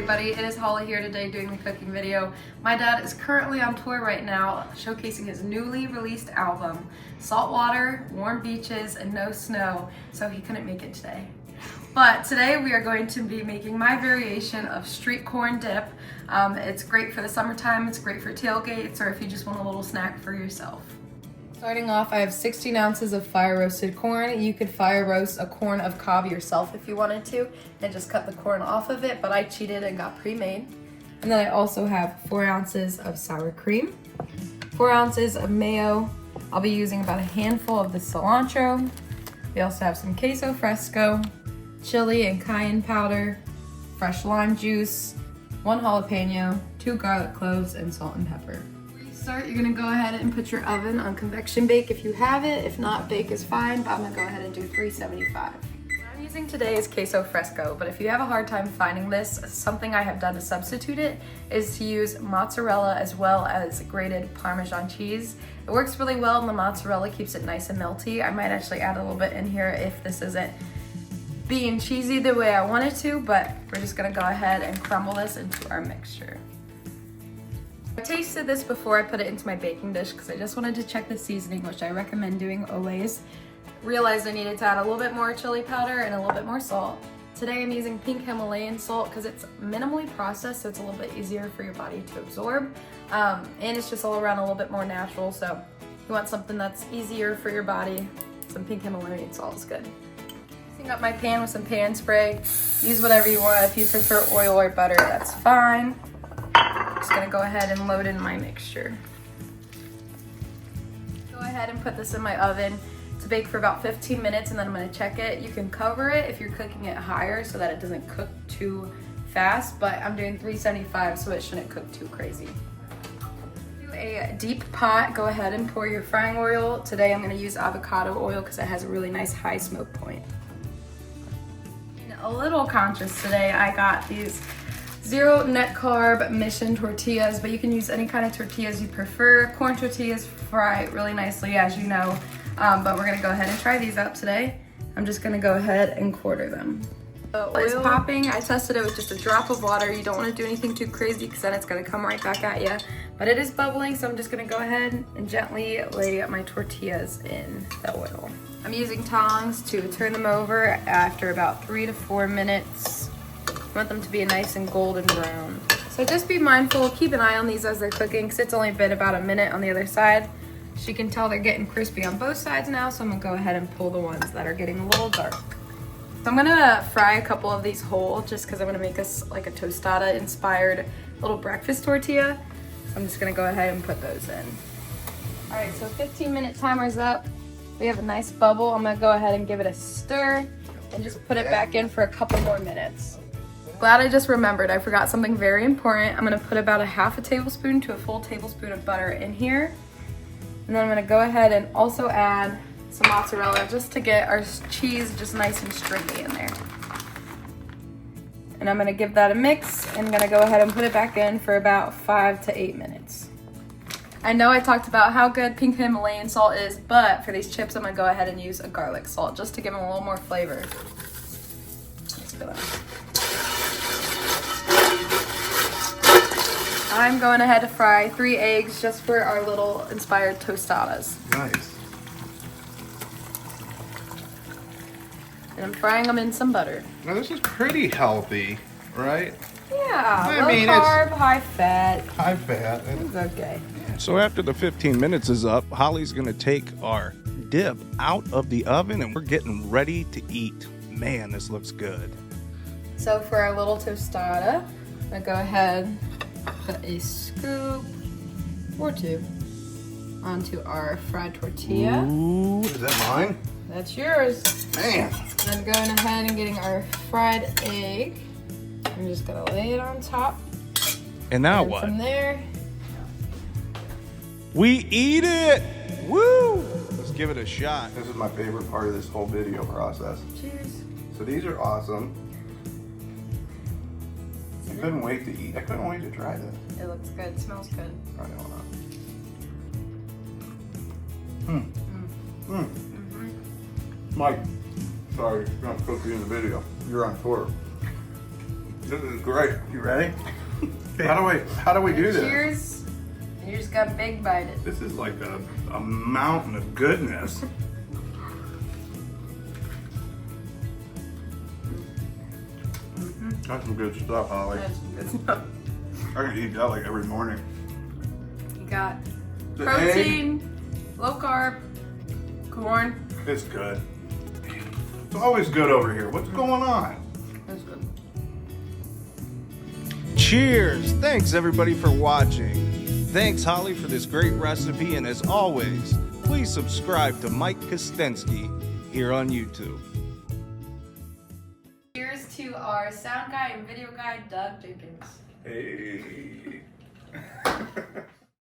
everybody, it is Holly here today doing the cooking video. My dad is currently on tour right now showcasing his newly released album, Saltwater, Warm Beaches, and No Snow, so he couldn't make it today. But today we are going to be making my variation of street corn dip. It's great for the summertime, it's great for tailgates, or if you just want a little snack for yourself. Starting off, I have 16 ounces of fire roasted corn. You could fire roast a corn of cob yourself if you wanted to and just cut the corn off of it, but I cheated and got pre-made. And then I also have 4 ounces of sour cream, 4 ounces of mayo. I'll be using about a handful of the cilantro. We also have some queso fresco, chili and cayenne powder, fresh lime juice, 1 jalapeno, 2 garlic cloves, and salt and pepper. You're gonna go ahead and put your oven on convection bake if you have it. If not, bake is fine, but I'm gonna go ahead and do 375. What I'm using today is queso fresco, but if you have a hard time finding this, something I have done to substitute it is to use mozzarella as well as grated Parmesan cheese. It works really well, and the mozzarella keeps it nice and melty. I might actually add a little bit in here if this isn't being cheesy the way I want it to, but we're just gonna go ahead and crumble this into our mixture. I tasted this before I put it into my baking dish because I just wanted to check the seasoning, which I recommend doing always. Realized I needed to add a little bit more chili powder and a little bit more salt. Today I'm using pink Himalayan salt because it's minimally processed, so it's a little bit easier for your body to absorb. And it's just all around a little bit more natural, so if you want something that's easier for your body, some pink Himalayan salt is good. Mixing up my pan with some pan spray. Use whatever you want. If you prefer oil or butter, that's fine. Just gonna go ahead and load in my mixture. Go ahead and put this in my oven to bake for about 15 minutes, and then I'm gonna check it. You can cover it if you're cooking it higher so that it doesn't cook too fast, but I'm doing 375 so it shouldn't cook too crazy. Do a deep pot, go ahead and pour your frying oil. Today I'm gonna use avocado oil because it has a really nice high smoke point. A little conscious today, I got these 0 net carb mission tortillas, but you can use any kind of tortillas you prefer. Corn tortillas fry really nicely, as you know, but we're gonna go ahead and try these out today. I'm just gonna go ahead and quarter them. The oil is popping. I tested it with just a drop of water. You don't want to do anything too crazy because then it's gonna come right back at you, but it is bubbling, so I'm just gonna go ahead and gently lay my tortillas in the oil. I'm using tongs to turn them over after about 3 to 4 minutes. I want them to be nice and golden brown. So just be mindful, keep an eye on these as they're cooking because it's only been about a minute on the other side. So you can tell they're getting crispy on both sides now, so I'm gonna go ahead and pull the ones that are getting a little dark. So I'm gonna fry a couple of these whole just because I'm gonna make us like a tostada inspired little breakfast tortilla. So I'm just gonna go ahead and put those in. All right, so 15-minute timer's up. We have a nice bubble. I'm gonna go ahead and give it a stir and just put it back in for a couple more minutes. Glad I just remembered, I forgot something very important. I'm gonna put about a half a tablespoon to a full tablespoon of butter in here. And then I'm gonna go ahead and also add some mozzarella just to get our cheese just nice and stringy in there. And I'm gonna give that a mix and I'm gonna go ahead and put it back in for about 5 to 8 minutes. I know I talked about how good pink Himalayan salt is, but for these chips I'm gonna go ahead and use a garlic salt just to give them a little more flavor. I'm going ahead to fry 3 eggs just for our little inspired tostadas. Nice. And I'm frying them in some butter. Now this is pretty healthy, right? Yeah, low carb, high fat. High fat. It's okay. So after the 15 minutes is up, Holly's gonna take our dip out of the oven and we're getting ready to eat. Man, this looks good. So for our little tostada, I'm gonna go ahead, put a scoop or 2 onto our fried tortilla. Ooh, is that mine? That's yours. Man. Then going ahead and getting our fried egg. I'm just gonna lay it on top. And now and what? From there, we eat it! Woo! Let's give it a shot. This is my favorite part of this whole video process. cheers. So these are awesome. I couldn't wait to eat. I couldn't wait to try this. It looks good, smells good. I don't know. Mike, sorry, you're not supposed to be in the video. You're on tour. This is great. You ready? How do we do this? Cheers. And you just got a big bite it. This is like a mountain of goodness. That's some good stuff, Holly. That's good stuff. I can eat that like every morning. You got The protein, low carb, corn. It's good. It's always good over here. What's going on? That's good. Cheers! Thanks everybody for watching. Thanks Holly for this great recipe, and as always, please subscribe to Mike Kostensky here on YouTube. Cheers to our sound guy and video guy, Doug Jenkins. Hey.